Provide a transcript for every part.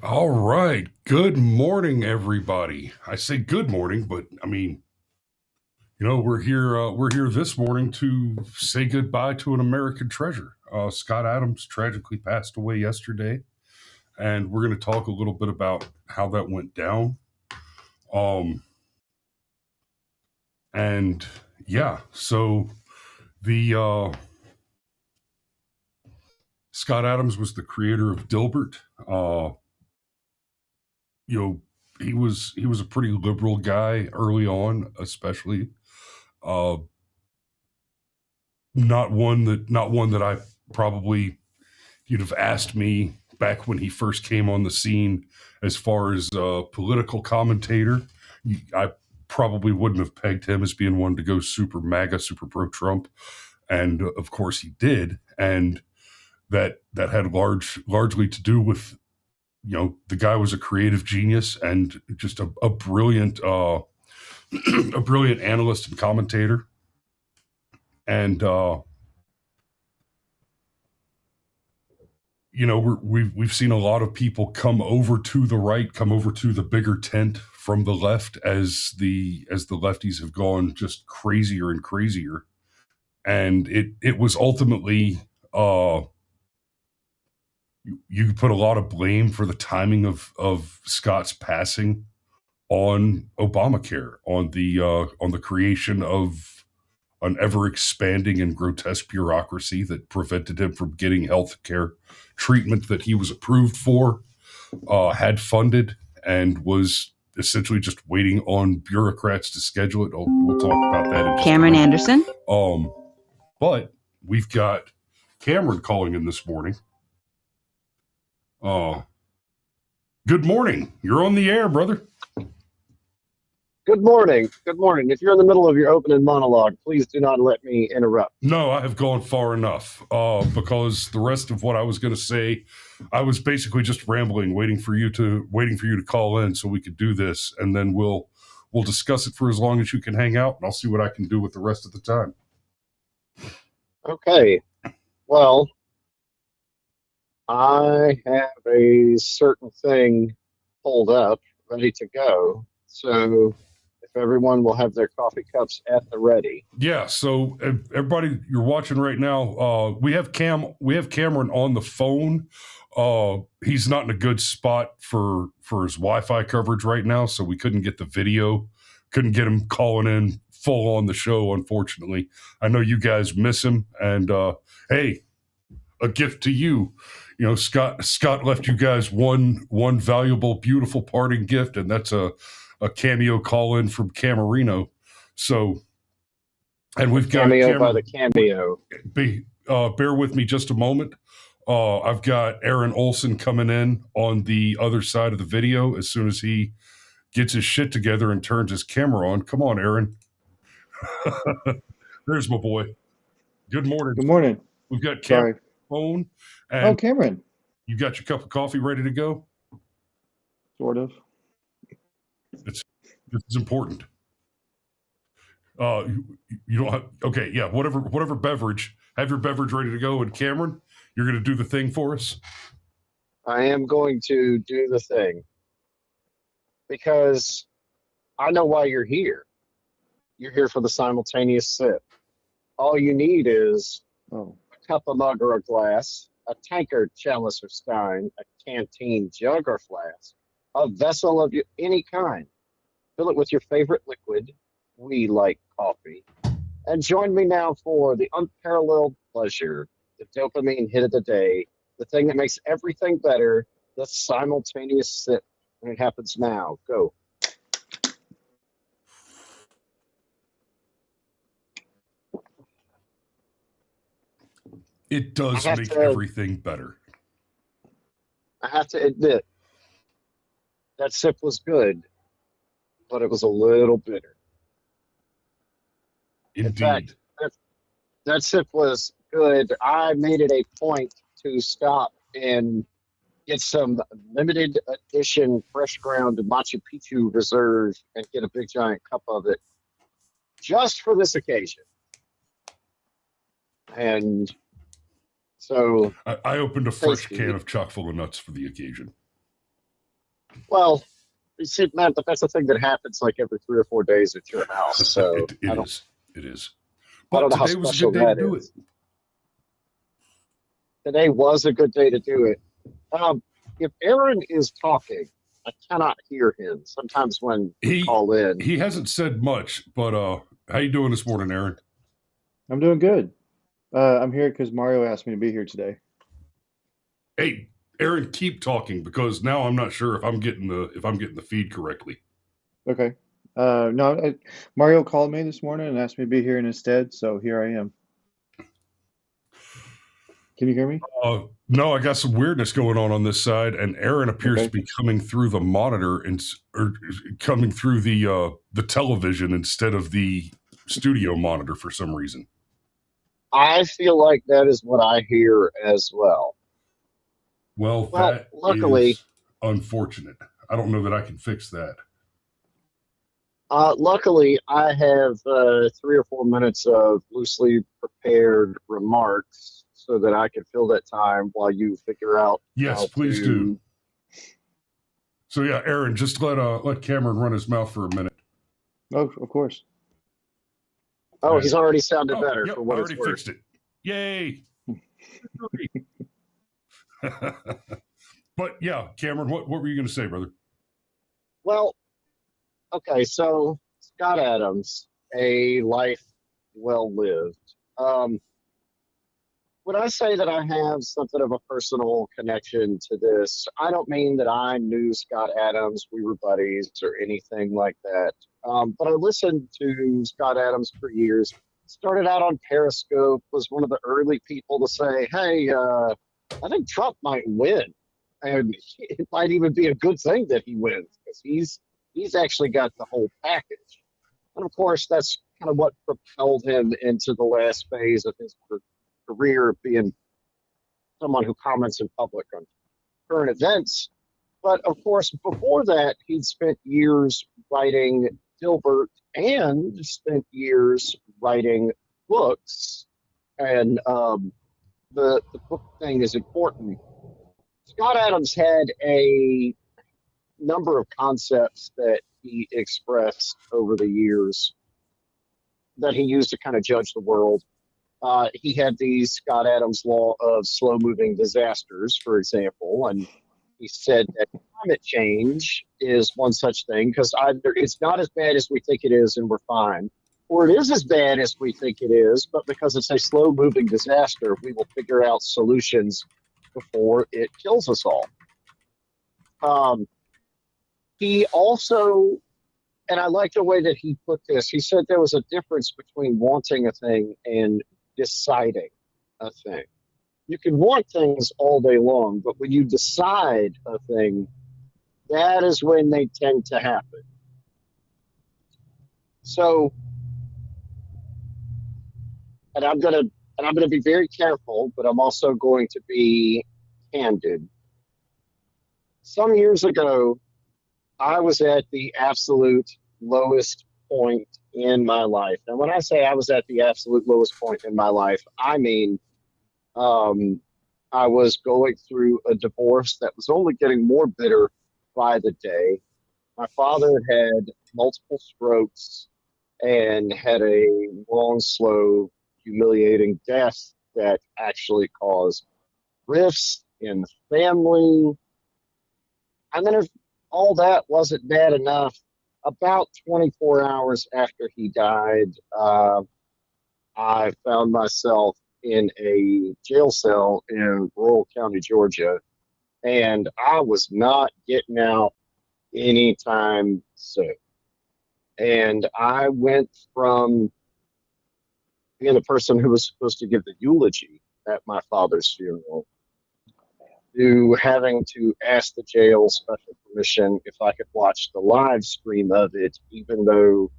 All right. Good morning, everybody. I say good morning, but I mean, we're here. We're here this morning to say goodbye to an American treasure. Scott Adams tragically passed away yesterday, and we're going to talk a little bit about how that went down. Um, and yeah, so the Scott Adams was the creator of Dilbert. You know, he was a pretty liberal guy early on, especially. Uh, not one that I probably you'd have asked me back when he first came on the scene as far as a political commentator. I probably wouldn't have pegged him as being one to go super MAGA, super pro Trump, and of course he did, and that had largely to do with the guy was a creative genius and just a brilliant a brilliant analyst and commentator, and we've seen a lot of people come over to the right, come over to the bigger tent from the left as the lefties have gone just crazier and crazier, and it was ultimately you put a lot of blame for the timing of Scott's passing on Obamacare, on the creation of an ever expanding and grotesque bureaucracy that prevented him from getting health care treatment that he was approved for, had funded, and was essentially just waiting on bureaucrats to schedule it. We'll talk about that in just Cameron a minute. Anderson. But we've got Cameron calling in this morning. Good morning. You're on the air, brother. Good morning. Good morning. If you're in the middle of your opening monologue, please do not let me interrupt. No, I have gone far enough because the rest of what I was going to say, I was basically just rambling, waiting for you to call in so we could do this, and then we'll discuss it for as long as you can hang out, and I'll see what I can do with the rest of the time. Okay. Well, I have a certain thing pulled up, ready to go. So if everyone will have their coffee cups at the ready. Yeah, so everybody you're watching right now, we have Cameron on the phone. He's not in a good spot for his Wi-Fi coverage right now, so we couldn't get the video, couldn't get him calling in full on the show, unfortunately. I know you guys miss him, and hey, a gift to you. Scott left you guys one valuable, beautiful parting gift, and that's a cameo call in from Camerino. So, and we've got cameo by the cameo. Bear with me just a moment. I've got Aaron Olson coming in on the other side of the video as soon as he gets his shit together and turns his camera on. Come on, Aaron. There's my boy. Good morning. Good morning. We've got Cameron phone. And Cameron. You got your cup of coffee ready to go? Sort of. This is important. You don't have, okay, yeah, whatever beverage, have your beverage ready to go. And Cameron, you're going to do the thing for us? I am going to do the thing because I know why you're here. You're here for the simultaneous sip. All you need is a cup, a mug, or a glass, a tankard, chalice, or stein, a canteen, jug, or flask, a vessel of any kind. Fill it with your favorite liquid. We like coffee. And join me now for the unparalleled pleasure, the dopamine hit of the day, the thing that makes everything better, the simultaneous sip. And it happens now. Go. It does make everything better. I have to admit, that sip was good, but it was a little bitter. Indeed. In fact, that sip was good. I made it a point to stop and get some limited edition fresh ground Machu Picchu Reserve and get a big giant cup of it just for this occasion. And so I opened a fresh can of chock full of nuts for the occasion. Well, you see, man, but that's a thing that happens like every 3 or 4 days at your house. So It is. It is. I But don't know how today was a good special day to that do it. is. Today was a good day to do it. If Aaron is talking, I cannot hear him. Sometimes when we call in, He hasn't said much, but how you doing this morning, Aaron? I'm doing good. I'm here because Mario asked me to be here today. Hey, Aaron, keep talking because now I'm not sure if I'm getting the feed correctly. Okay. No, Mario called me this morning and asked me to be here instead, so here I am. Can you hear me? No, I got some weirdness going on this side, and Aaron appears to be coming through the monitor or coming through the television instead of the studio monitor for some reason. I feel like that is what I hear as well. Well, that luckily, is unfortunate. I don't know that I can fix that. luckily, I have 3 or 4 minutes of loosely prepared remarks so that I can fill that time while you figure out. Yes, please do. So yeah, Aaron, just let Cameron run his mouth for a minute. Oh, of course. Oh, he's already sounded better yep, for what I it's already worth. fixed it. Yay! But yeah, Cameron, what were you going to say, brother? Well, okay, so Scott Adams, A Life Well Lived. When I say that I have something of a personal connection to this, I don't mean that I knew Scott Adams, we were buddies, or anything like that. But I listened to Scott Adams for years. Started out on Periscope, was one of the early people to say, hey, I think Trump might win. And it might even be a good thing that he wins because he's actually got the whole package. And of course, that's kind of what propelled him into the last phase of his career, being someone who comments in public on current events. But of course, before that, he'd spent years writing Dilbert and spent years writing books. And the book thing is important. Scott Adams had a number of concepts that he expressed over the years that he used to kind of judge the world. He had the Scott Adams law of slow moving disasters, for example, and he said that climate change is one such thing because either it's not as bad as we think it is and we're fine, or it is as bad as we think it is, but because it's a slow moving disaster, we will figure out solutions before it kills us all. He also, and I like the way that he put this, he said there was a difference between wanting a thing and deciding a thing. You can want things all day long, but when you decide a thing, that is when they tend to happen. So, and I'm gonna be very careful, but I'm also going to be candid. Some years ago, I was at the absolute lowest point in my life. And when I say I was at the absolute lowest point in my life, I mean I was going through a divorce that was only getting more bitter by the day. My father had multiple strokes and had a long, slow, humiliating death that actually caused rifts in the family. And then if all that wasn't bad enough, about 24 hours after he died, I found myself in a jail cell in rural county, Georgia, and I was not getting out anytime soon. And I went from being the person who was supposed to give the eulogy at my father's funeral to having to ask the jail special permission if I could watch the live stream of it, even though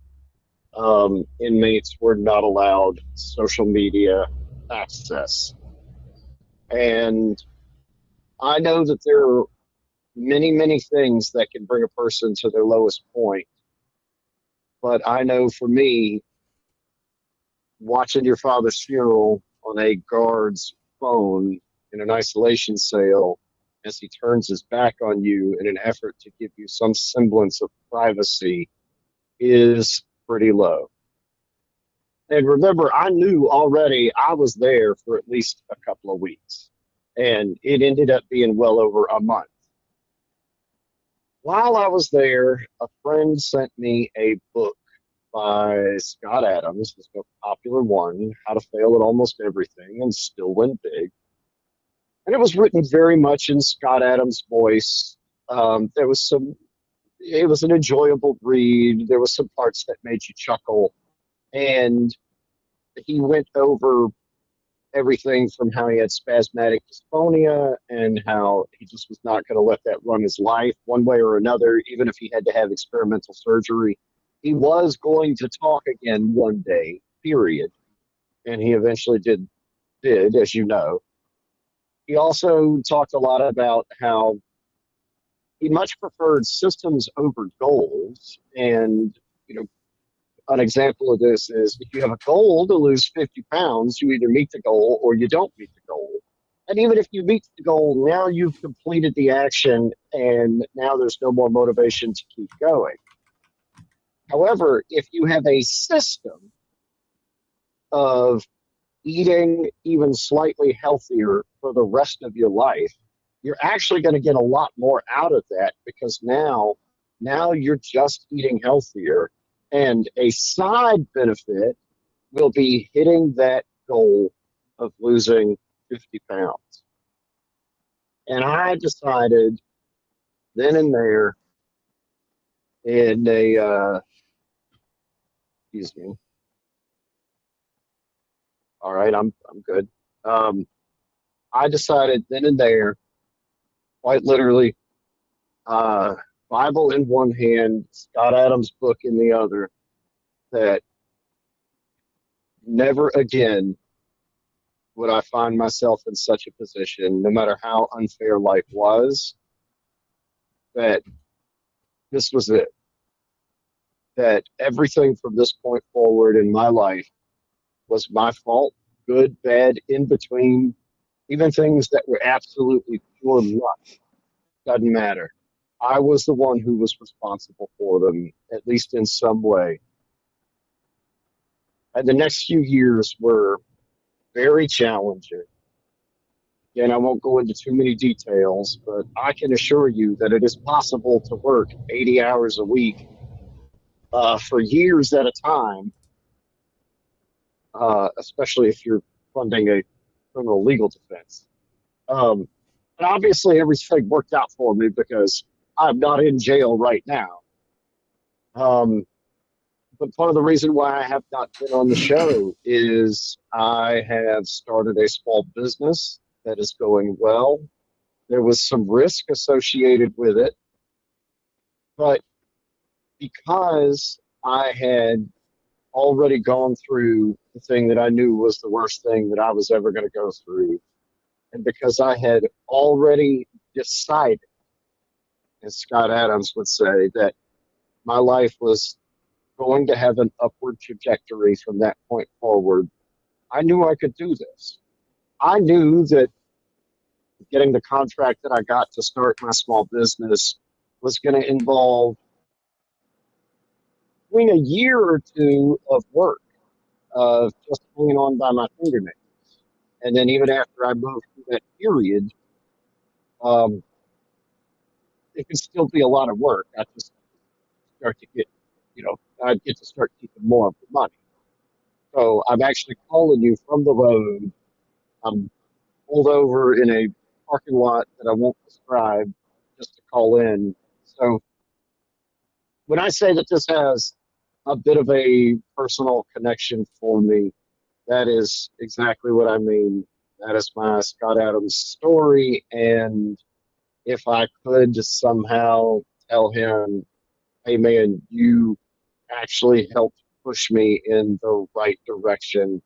inmates were not allowed social media access. And I know that there are many, many things that can bring a person to their lowest point. But I know for me, watching your father's funeral on a guard's phone in an isolation cell as he turns his back on you in an effort to give you some semblance of privacy is pretty low. And remember, I knew already I was there for at least a couple of weeks, and it ended up being well over a month. While I was there, a friend sent me a book by Scott Adams, his most popular one, How to Fail at Almost Everything and Still Win Big. And it was written very much in Scott Adams' voice. There was some, it was an enjoyable read. There was some parts that made you chuckle. And he went over everything from how he had spasmodic dysphonia and how he just was not going to let that run his life one way or another, even if he had to have experimental surgery. He was going to talk again one day, period. And he eventually did, as you know. He also talked a lot about how he much preferred systems over goals. And, you know, an example of this is if you have a goal to lose 50 pounds, you either meet the goal or you don't meet the goal. And even if you meet the goal, now you've completed the action and now there's no more motivation to keep going. However, if you have a system of eating even slightly healthier for the rest of your life, you're actually going to get a lot more out of that because now you're just eating healthier. And a side benefit will be hitting that goal of losing 50 pounds. And I decided then and there in a, excuse me. All right, I'm good. I decided then and there, quite literally, Bible in one hand, Scott Adams' book in the other, that never again would I find myself in such a position, no matter how unfair life was, that this was it. That everything from this point forward in my life was my fault, good, bad, in between, even things that were absolutely pure luck. Doesn't matter. I was the one who was responsible for them, at least in some way. And the next few years were very challenging. Again, I won't go into too many details, but I can assure you that it is possible to work 80 hours a week for years at a time, especially if you're funding a criminal legal defense. And obviously, everything worked out for me because I'm not in jail right now. But part of the reason why I have not been on the show is I have started a small business that is going well. There was some risk associated with it, but because I had already gone through the thing that I knew was the worst thing that I was ever going to go through, and because I had already decided, as Scott Adams would say, that my life was going to have an upward trajectory from that point forward, I knew I could do this. I knew that getting the contract that I got to start my small business was going to involve between a year or two of work, of just hanging on by my fingernails. And then even after I moved through that period, it could still be a lot of work. I just start to get, I'd get to start keeping more of the money. So I'm actually calling you from the road. I'm pulled over in a parking lot that I won't describe just to call in. So when I say that this has a bit of a personal connection for me, that is exactly what I mean. That is my Scott Adams story. And if I could just somehow tell him, hey man, you actually helped push me in the right direction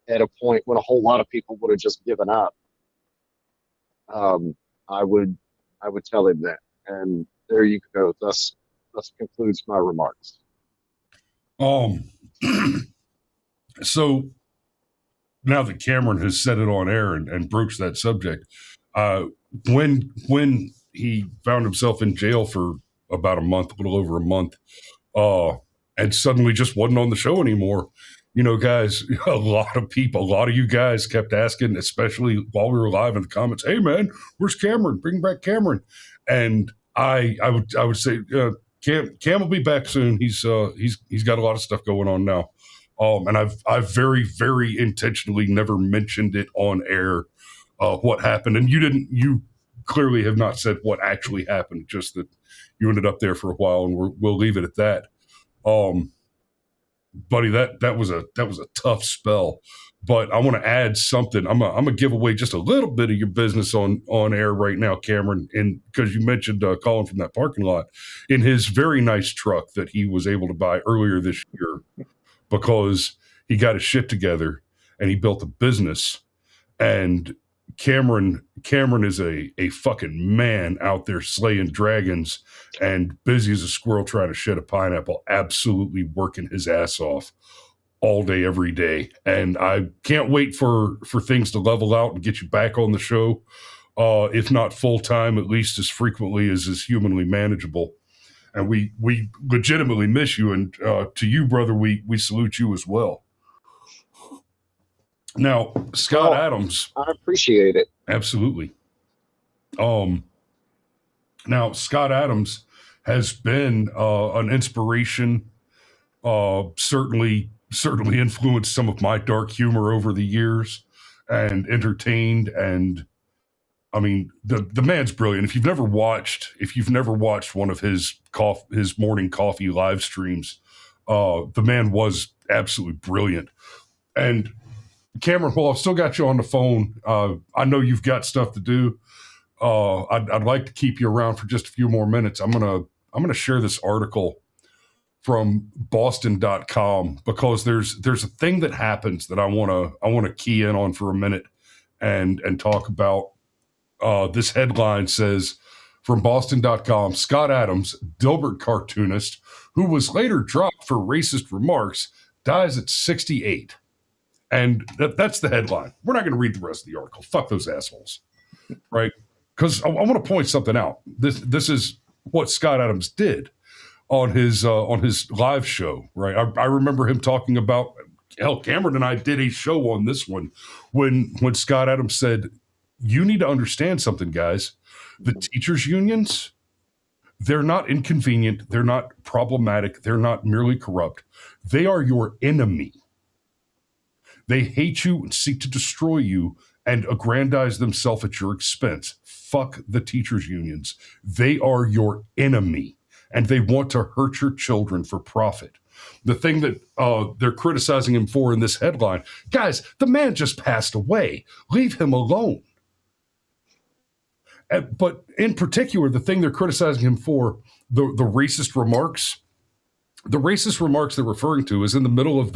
at a point when a whole lot of people would have just given up, I would tell him that. And there you go. Thus concludes my remarks. So now that Cameron has set it on air and broached that subject, uh, when he found himself in jail for about a month, a little over a month, and suddenly just wasn't on the show anymore. You know, guys, a lot of you guys kept asking, especially while we were live in the comments, "Hey, man, where's Cameron? Bring back Cameron." And I would say, Cam will be back soon. He's got a lot of stuff going on now. And I've very, very intentionally never mentioned it on air, what happened. And you clearly have not said what actually happened, just that you ended up there for a while, and we'll leave it at that. Buddy, that was a tough spell. But I want to add something. I'm gonna give away just a little bit of your business on air right now, Cameron, and because you mentioned calling from that parking lot in his very nice truck that he was able to buy earlier this year, because he got his shit together and he built a business. And Cameron is a fucking man out there slaying dragons and busy as a squirrel trying to shed a pineapple, absolutely working his ass off all day, every day. And I can't wait for things to level out and get you back on the show. If not full time, at least as frequently as is humanly manageable. And we legitimately miss you. And to you, brother, we salute you as well. Now, Scott Adams. I appreciate it. Absolutely. Now, Scott Adams has been an inspiration, certainly influenced some of my dark humor over the years, and entertained. And I mean, the man's brilliant. If you've never watched one of his morning coffee live streams, the man was absolutely brilliant. And Cameron, well, I've still got you on the phone. I know you've got stuff to do. I'd like to keep you around for just a few more minutes. I'm gonna share this article from Boston.com, because there's a thing that happens that I wanna key in on for a minute and talk about. This headline says, from Boston.com, Scott Adams, Dilbert cartoonist who was later dropped for racist remarks, dies at 68. And that's the headline. We're not going to read the rest of the article. Fuck those assholes, right? Because I want to point something out. This is what Scott Adams did on his live show, right? I remember him talking about, hell, Cameron and I did a show on this one when Scott Adams said, "You need to understand something, guys. The teachers' unions, they're not inconvenient. They're not problematic. They're not merely corrupt. They are your enemy. They hate you and seek to destroy you and aggrandize themselves at your expense. Fuck the teachers' unions. They are your enemy, and they want to hurt your children for profit." The thing that they're criticizing him for in this headline, guys, the man just passed away. Leave him alone. But in particular, the thing they're criticizing him for, the racist remarks, the racist remarks they're referring to is in the middle of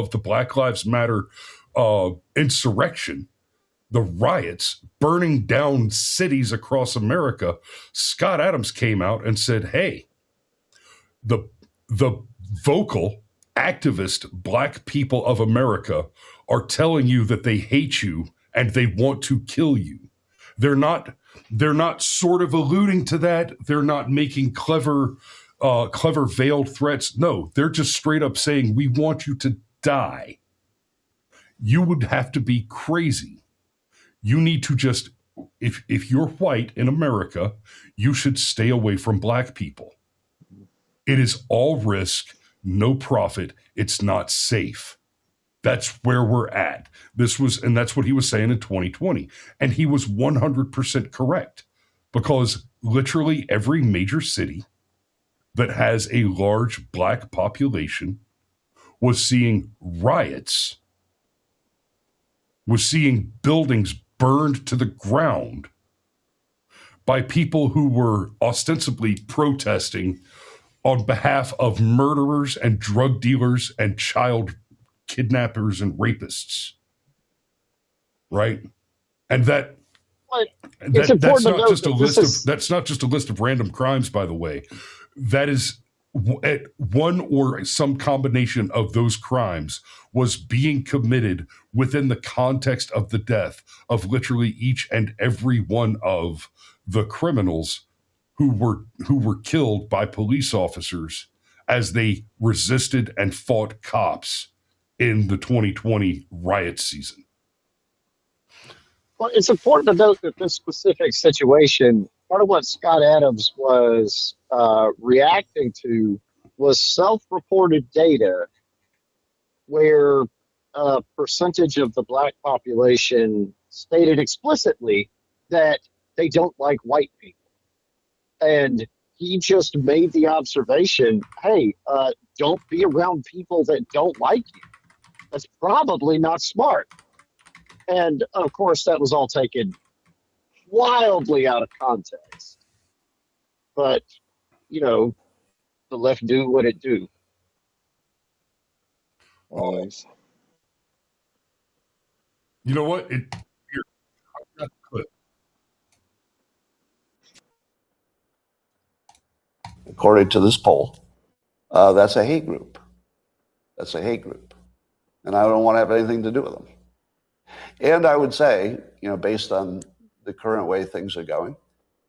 the Black Lives Matter insurrection, the riots, burning down cities across America. Scott Adams came out and said, "Hey, the vocal activist Black people of America are telling you that they hate you and they want to kill you. They're not sort of alluding to that. They're not making clever veiled threats. No, they're just straight up saying, we want you to die. You would have to be crazy. You need to just, if you're white in America, you should stay away from Black people. It is all risk, no profit. It's not safe." That's where we're at. And that's what he was saying in 2020. And he was 100% correct, because literally every major city that has a large Black population was seeing riots, was seeing buildings burned to the ground by people who were ostensibly protesting on behalf of murderers and drug dealers and child kidnappers and rapists, right? And that's not just a list that's not just a list of random crimes, by the way. That is one or some combination of those crimes was being committed within the context of the death of literally each and every one of the criminals who were killed by police officers as they resisted and fought cops in the 2020 riot season. Well, it's important to note that this specific situation, part of what Scott Adams was reacting to was self-reported data where a percentage of the black population stated explicitly that they don't like white people. And he just made the observation, hey, don't be around people that don't like you. That's probably not smart. And of course, that was all taken wildly out of context. But, you know, the left do what it do. Always. You know what? Here, I've got the clip. According to this poll, that's a hate group. That's a hate group. And I don't want to have anything to do with them. And I would say, you know, based on the current way things are going,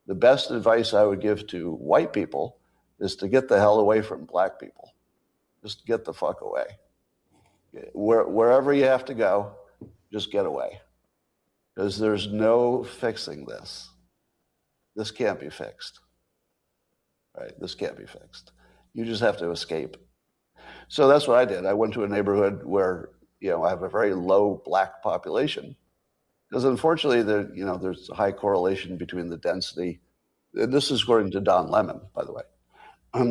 the best advice I would give to white people is to get the hell away from black people. Just get the fuck away. Wherever you have to go, just get away. Because there's no fixing this. This can't be fixed. Right? This can't be fixed. You just have to escape. So that's what I did. I went to a neighborhood where, you know, I have a very low black population. Because unfortunately, there's a high correlation between the density. And this is according to Don Lemon, by the way.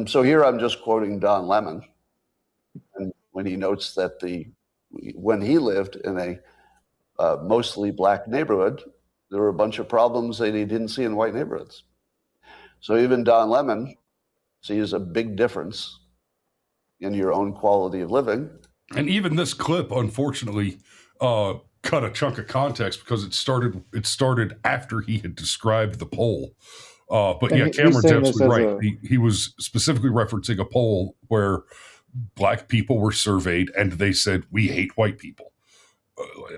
So here I'm just quoting Don Lemon. And when he notes that when he lived in a mostly black neighborhood, there were a bunch of problems that he didn't see in white neighborhoods. So even Don Lemon sees a big difference in your own quality of living. And even this clip, unfortunately, cut a chunk of context because it started after he had described the poll. But yeah, Cameron's absolutely right. He was specifically referencing a poll where black people were surveyed and they said, we hate white people.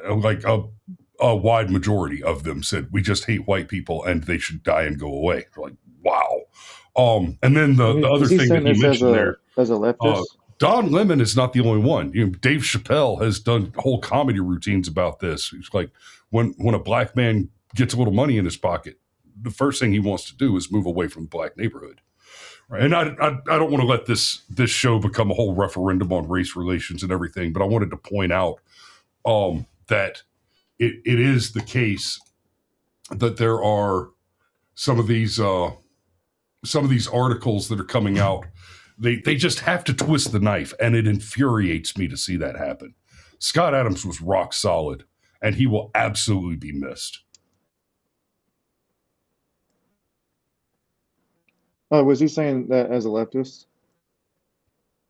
Like a wide majority of them said, we just hate white people and they should die and go away. Like, wow. And then the other thing that he mentioned there, as a leftist, Don Lemon is not the only one. You know, Dave Chappelle has done whole comedy routines about this. It's like when a black man gets a little money in his pocket, the first thing he wants to do is move away from the black neighborhood. Right? And I don't want to let this show become a whole referendum on race relations and everything, but I wanted to point out that it is the case that there are some of these articles that are coming out. They just have to twist the knife, and it infuriates me to see that happen. Scott Adams was rock solid, and he will absolutely be missed. Was he saying that as a leftist?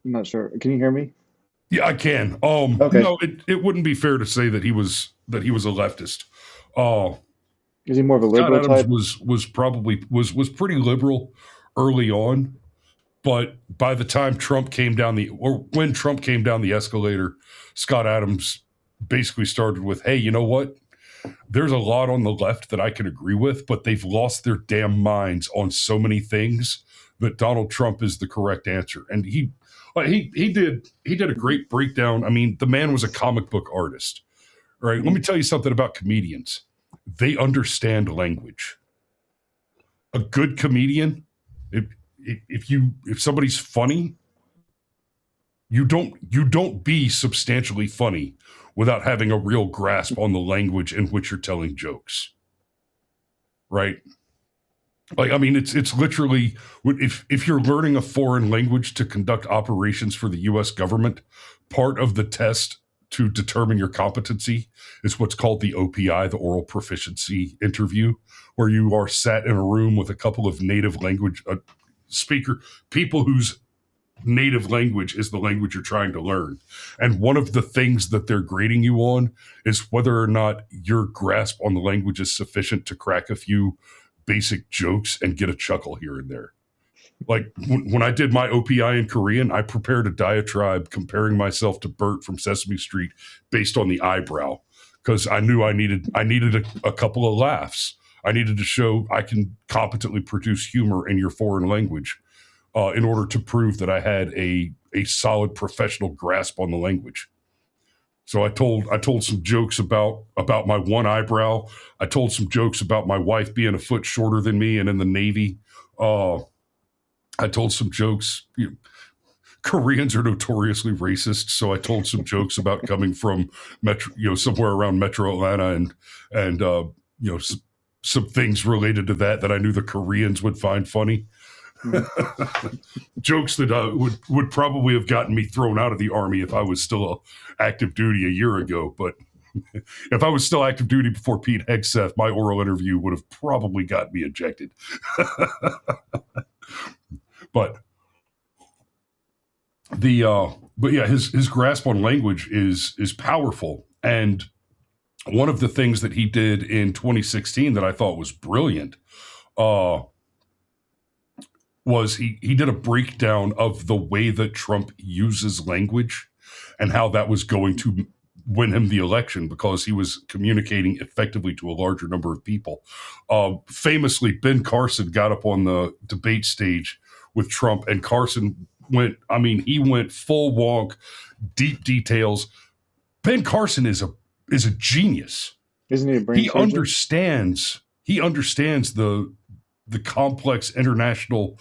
I'm not sure. Can you hear me? Yeah, I can. Okay. No, it wouldn't be fair to say that he was a leftist. Is he more of a liberal Scott Adams type? was pretty liberal early on, but by the time when Trump came down the escalator, Scott Adams basically started with, "Hey, you know what? There's a lot on the left that I can agree with, but they've lost their damn minds on so many things that Donald Trump is the correct answer." And he did a great breakdown. I mean, the man was a comic book artist, right? Let me tell you something about comedians. They understand language. A good comedian, if somebody's funny, you don't be substantially funny without having a real grasp on the language in which you're telling jokes. Right? Like, I mean, it's literally, if you're learning a foreign language to conduct operations for the US government, part of the test to determine your competency is what's called the OPI, the oral proficiency interview, where you are sat in a room with a couple of native language people whose native language is the language you're trying to learn. And one of the things that they're grading you on is whether or not your grasp on the language is sufficient to crack a few basic jokes and get a chuckle here and there. Like when I did my OPI in Korean, I prepared a diatribe comparing myself to Bert from Sesame Street based on the eyebrow, because I knew I needed a couple of laughs. I needed to show I can competently produce humor in your foreign language in order to prove that I had a solid professional grasp on the language. So I told some jokes about my one eyebrow. I told some jokes about my wife being a foot shorter than me and in the Navy. I told some jokes. Koreans are notoriously racist, so I told some jokes about coming from somewhere around Metro Atlanta, and some things related to that I knew the Koreans would find funny. Jokes that would probably have gotten me thrown out of the Army if I was still active duty a year ago. But if I was still active duty before Pete Hegseth, my oral interview would have probably got me ejected. But his grasp on language is powerful. And one of the things that he did in 2016 that I thought was brilliant was he did a breakdown of the way that Trump uses language and how that was going to win him the election, because he was communicating effectively to a larger number of people. Famously, Ben Carson got up on the debate stage with Trump, and Carson went full wonk, deep details. Ben Carson is a genius. Isn't he a brain surgeon? He understands the complex international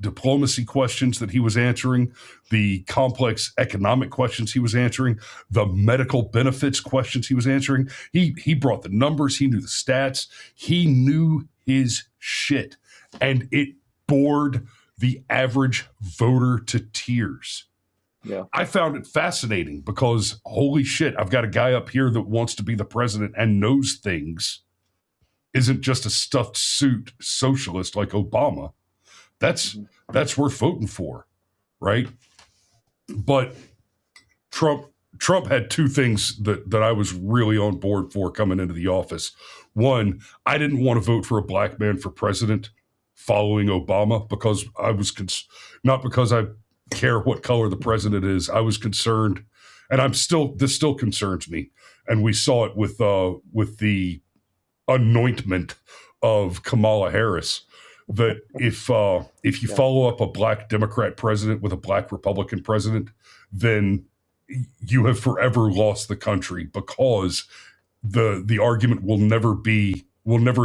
diplomacy questions that he was answering, the complex economic questions he was answering, the medical benefits questions he was answering. He brought the numbers. He knew the stats. He knew his shit. And it bored the average voter to tears. Yeah. I found it fascinating because, holy shit, I've got a guy up here that wants to be the president and knows things. Isn't just a stuffed suit socialist like Obama. That's worth voting for, right? But Trump had two things that I was really on board for coming into the office. One, I didn't want to vote for a black man for president following Obama, because I was not because I care what color the president is. I was concerned, and this still concerns me. And we saw it with the anointment of Kamala Harris, that if you follow up a black Democrat president with a black Republican president, then you have forever lost the country, because the argument will never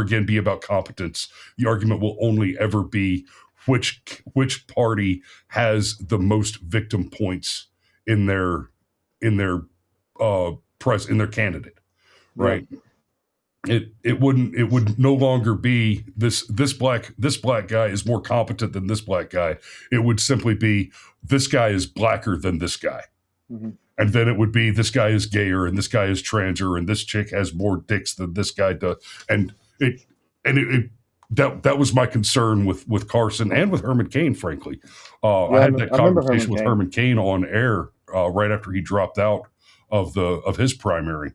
again be about competence. The argument will only ever be which party has the most victim points in their candidate, right? Yeah. It would no longer be this black guy is more competent than this black guy. It would simply be this guy is blacker than this guy. Mm-hmm. And then it would be this guy is gayer and this guy is transer and this chick has more dicks than this guy does. And that was my concern with Carson and with Herman Cain, frankly. I had that conversation with Herman Cain on air right after he dropped out of his primary.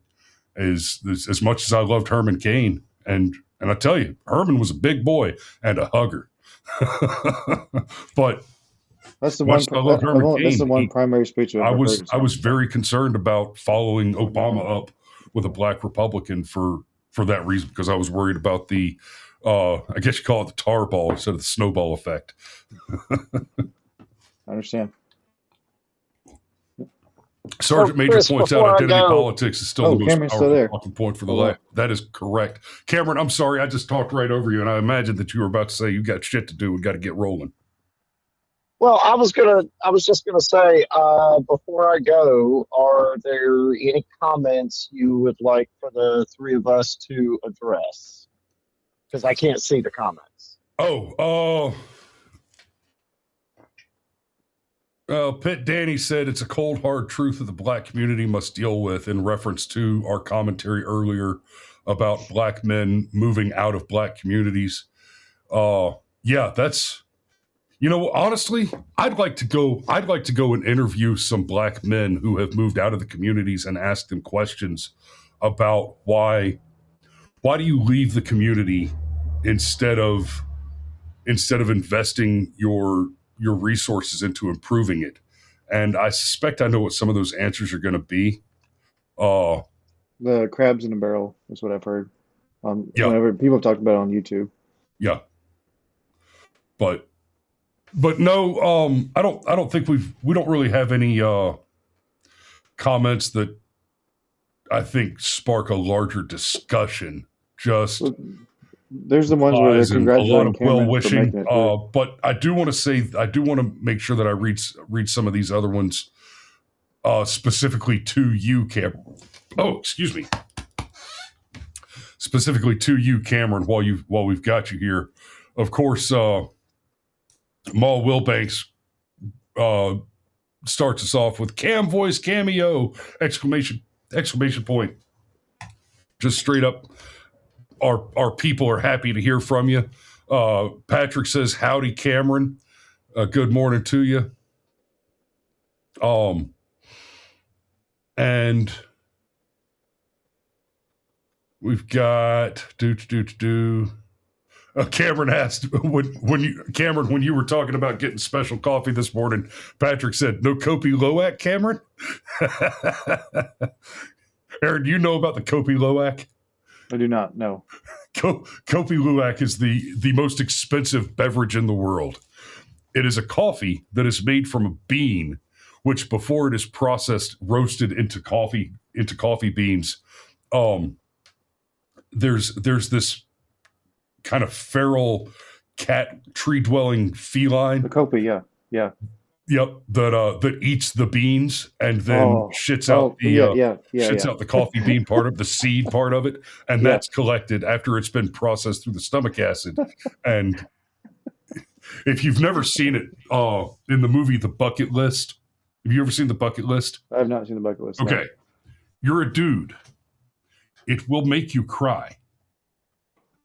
As much as I loved Herman Cain, and I tell you, Herman was a big boy and a hugger. But that's the one primary speech I was very concerned about following Obama up with a black Republican for that reason, because I was worried about the I guess you call it the tar ball instead of the snowball effect. I understand. Sergeant Major Chris, points out identity politics is still the most powerful talking point for the left. That is correct. Cameron, I'm sorry, I just talked right over you, and I imagined that you were about to say you got shit to do. We got to get rolling. Well, I was just gonna say, before I go, are there any comments you would like for the three of us to address? Because I can't see the comments. Pitt Danny said it's a cold, hard truth that the black community must deal with, in reference to our commentary earlier about black men moving out of black communities. Yeah, that's, honestly, I'd like to go and interview some black men who have moved out of the communities and ask them questions about why do you leave the community instead of instead of investing your resources into improving it. And I suspect I know what some of those answers are going to be. The crabs in a barrel is what I've heard. Yeah. Whenever people have talked about it on YouTube. Yeah. But no, I don't think we don't really have any comments that I think spark a larger discussion. Just there's the ones where they're congratulating a lot of Cameron well for making wishing. it through. But I do want to make sure that I read some of these other ones, specifically to you, Cameron. Oh, excuse me. Specifically to you, Cameron. While we've got you here, of course, Maul Wilbanks starts us off with Cam voice cameo! Exclamation point. Just straight up, our people are happy to hear from you. Patrick says, howdy, Cameron. Good morning to you. And we've got Cameron asked when you were talking about getting special coffee this morning, Patrick said, no Kopi Loak, Cameron? Aaron, do you know about the Kopi Loak? I do not know. Kopi Luwak is the most expensive beverage in the world. It is a coffee that is made from a bean, which before it is processed, roasted into coffee beans. There's this kind of feral cat tree-dwelling feline. The Kopi, yeah. Yep, that eats the beans and then shits out out the coffee bean part of the seed part of it, and that's collected after it's been processed through the stomach acid. And if you've never seen it, in the movie The Bucket List, have you ever seen The Bucket List? I have not seen The Bucket List. Okay, no. You're a dude. It will make you cry.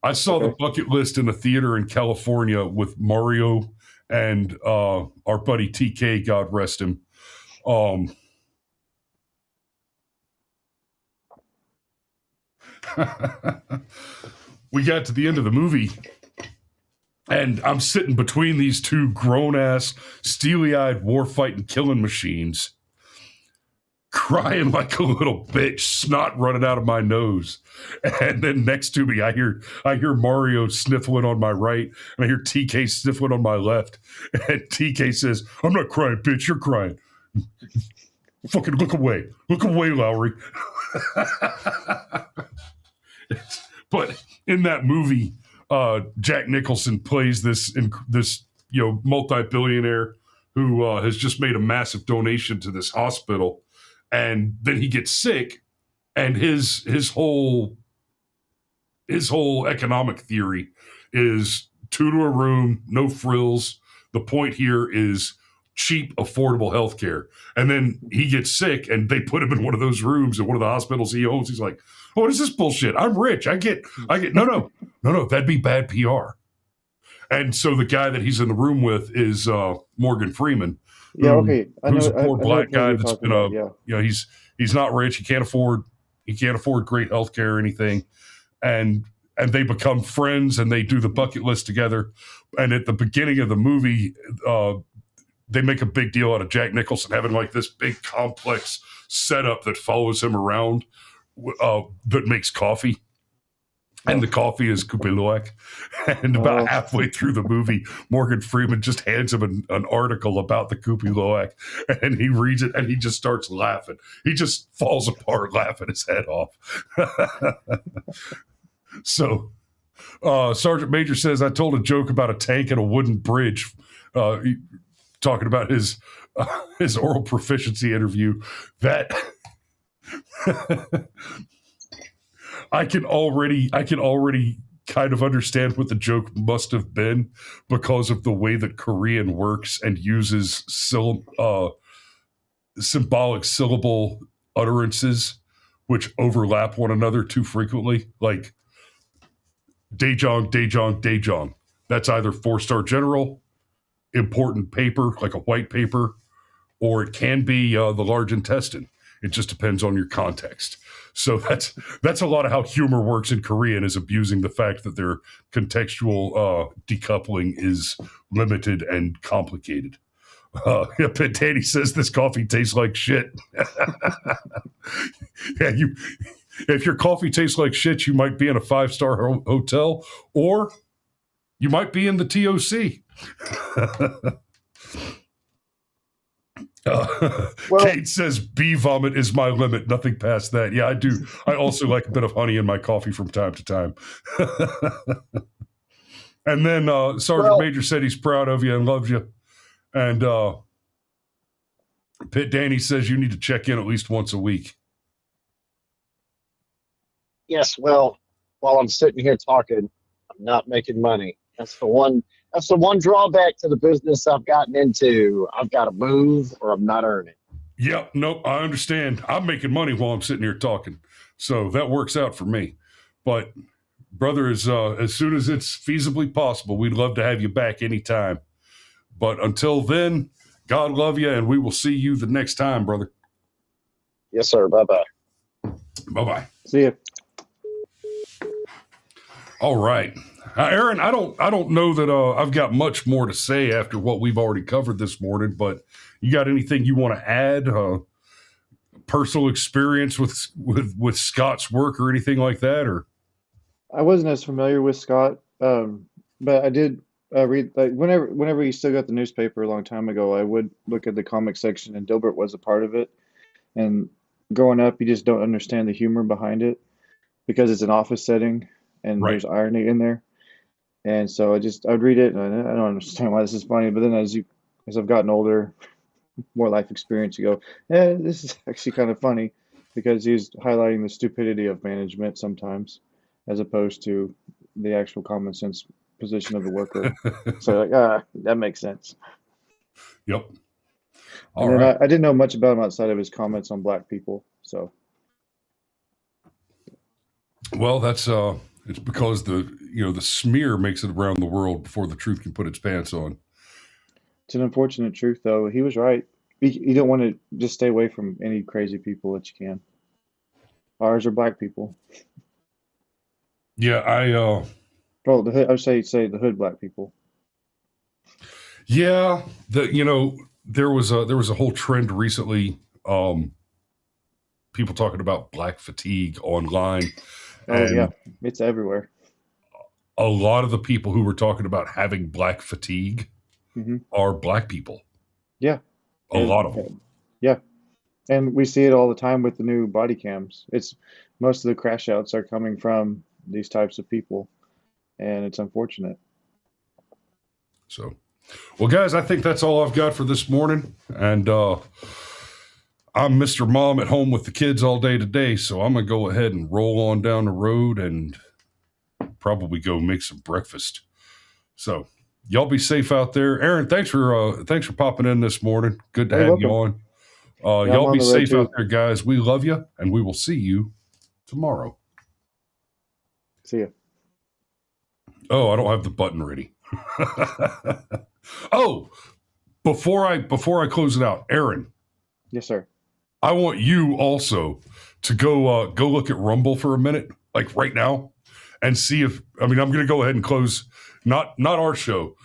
I saw The Bucket List in a theater in California with Mario and our buddy TK, God rest him. We got to the end of the movie, and I'm sitting between these two grown-ass, steely-eyed, war-fighting, killing machines, crying like a little bitch, snot running out of my nose. And then next to me, I hear Mario sniffling on my right, and I hear TK sniffling on my left. And TK says, I'm not crying, bitch, you're crying. Fucking look away, Lowry. But in that movie, Jack Nicholson plays this multi-billionaire who has just made a massive donation to this hospital. And then he gets sick, and his whole economic theory is 2 to a room, no frills. The point here is cheap, affordable healthcare. And then he gets sick, and they put him in one of those rooms in one of the hospitals he owns. He's like, "Oh, what is this bullshit? I'm rich. I get no. That'd be bad PR." And so the guy that he's in the room with is Morgan Freeman. Yeah, okay. Who's a poor black guy that's been he's not rich. He can't afford great healthcare or anything. And they become friends, and they do the bucket list together. And at the beginning of the movie, they make a big deal out of Jack Nicholson having like this big complex setup that follows him around that makes coffee. And the coffee is Kopi Luwak. And about halfway through the movie, Morgan Freeman just hands him an article about the Kopi Luwak. And he reads it, and he just starts laughing. He just falls apart laughing his head off. So Sergeant Major says, I told a joke about a tank and a wooden bridge, talking about his oral proficiency interview. That... I can already kind of understand what the joke must have been because of the way that Korean works and uses symbolic syllable utterances which overlap one another too frequently. Like Daejong, Daejong, Daejong. That's either 4-star general, important paper, like a white paper, or it can be the large intestine. It just depends on your context. So that's a lot of how humor works in Korean, is abusing the fact that their contextual decoupling is limited and complicated. Danny says this coffee tastes like shit. Yeah, if your coffee tastes like shit, you might be in a 5-star hotel, or you might be in the TOC. Kate says bee vomit is my limit. Nothing past that. Yeah, I do. I also like a bit of honey in my coffee from time to time. And then Sergeant Major said he's proud of you and loves you. And Pitt Danny says you need to check in at least once a week. Yes, well, while I'm sitting here talking, I'm not making money. That's the one drawback to the business I've gotten into. I've got to move or I'm not earning. Yeah, nope, I understand. I'm making money while I'm sitting here talking. So that works out for me. But brother, as soon as it's feasibly possible, we'd love to have you back anytime. But until then, God love you, and we will see you the next time, brother. Yes, sir. Bye-bye. Bye-bye. See ya. All right. Aaron, I don't know that I've got much more to say after what we've already covered this morning, but you got anything you want to add? Personal experience with Scott's work or anything like that? Or I wasn't as familiar with Scott, but I did read, like, whenever he still got the newspaper a long time ago, I would look at the comic section, and Dilbert was a part of it. And growing up, you just don't understand the humor behind it because it's an office setting and Right. there's irony in there. And so I'd read it and I don't understand why this is funny. But then as I've gotten older, more life experience, you go, yeah, this is actually kind of funny, because he's highlighting the stupidity of management sometimes, as opposed to the actual common sense position of the worker. So like, that makes sense. Yep. All And then right. I didn't know much about him outside of his comments on black people. So Well, that's it's because the smear makes it around the world before the truth can put its pants on. it's an unfortunate truth, though. He was right. You don't want to just stay away from any crazy people that you can. Ours are black people. Yeah, I would say the hood black people. Yeah, there was a whole trend recently. People talking about black fatigue online. Oh yeah, it's everywhere. A lot of the people who were talking about having black fatigue are black people. Yeah, a lot of them. Yeah, and we see it all the time with the new body cams. It's most of the crash outs are coming from these types of people, and it's unfortunate. So, well, guys, I think that's all I've got for this morning. And I'm Mr. Mom at home with the kids all day today, so I'm going to go ahead and roll on down the road and probably go make some breakfast. So, y'all be safe out there. Aaron, thanks for popping in this morning. Good to have you on. Y'all be safe out there, guys. We love you, and we will see you tomorrow. See ya. Oh, I don't have the button ready. Oh, before I close it out, Aaron. Yes, sir. I want you also to go look at Rumble for a minute, like right now, and see if I'm going to go ahead and close not our show.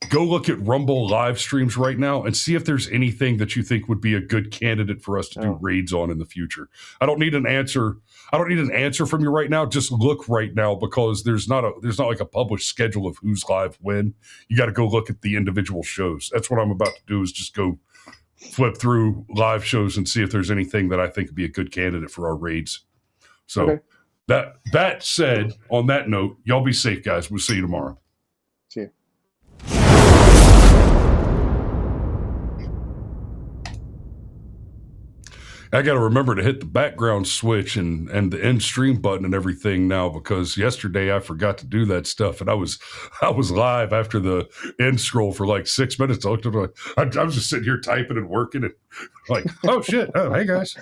Go look at Rumble live streams right now and see if there's anything that you think would be a good candidate for us to do raids on in the future. I don't need an answer. I don't need an answer from you right now. Just look right now, because there's not like a published schedule of who's live when. You got to go look at the individual shows. That's what I'm about to do, is just go flip through live shows and see if there's anything that I think would be a good candidate for our raids. So that said, on that note, y'all be safe, guys. We'll see you tomorrow. See you. I got to remember to hit the background switch and the end stream button and everything now, because yesterday I forgot to do that stuff, and I was live after the end scroll for like 6 minutes. I looked at I was just sitting here typing and working and like, oh shit, oh hey guys.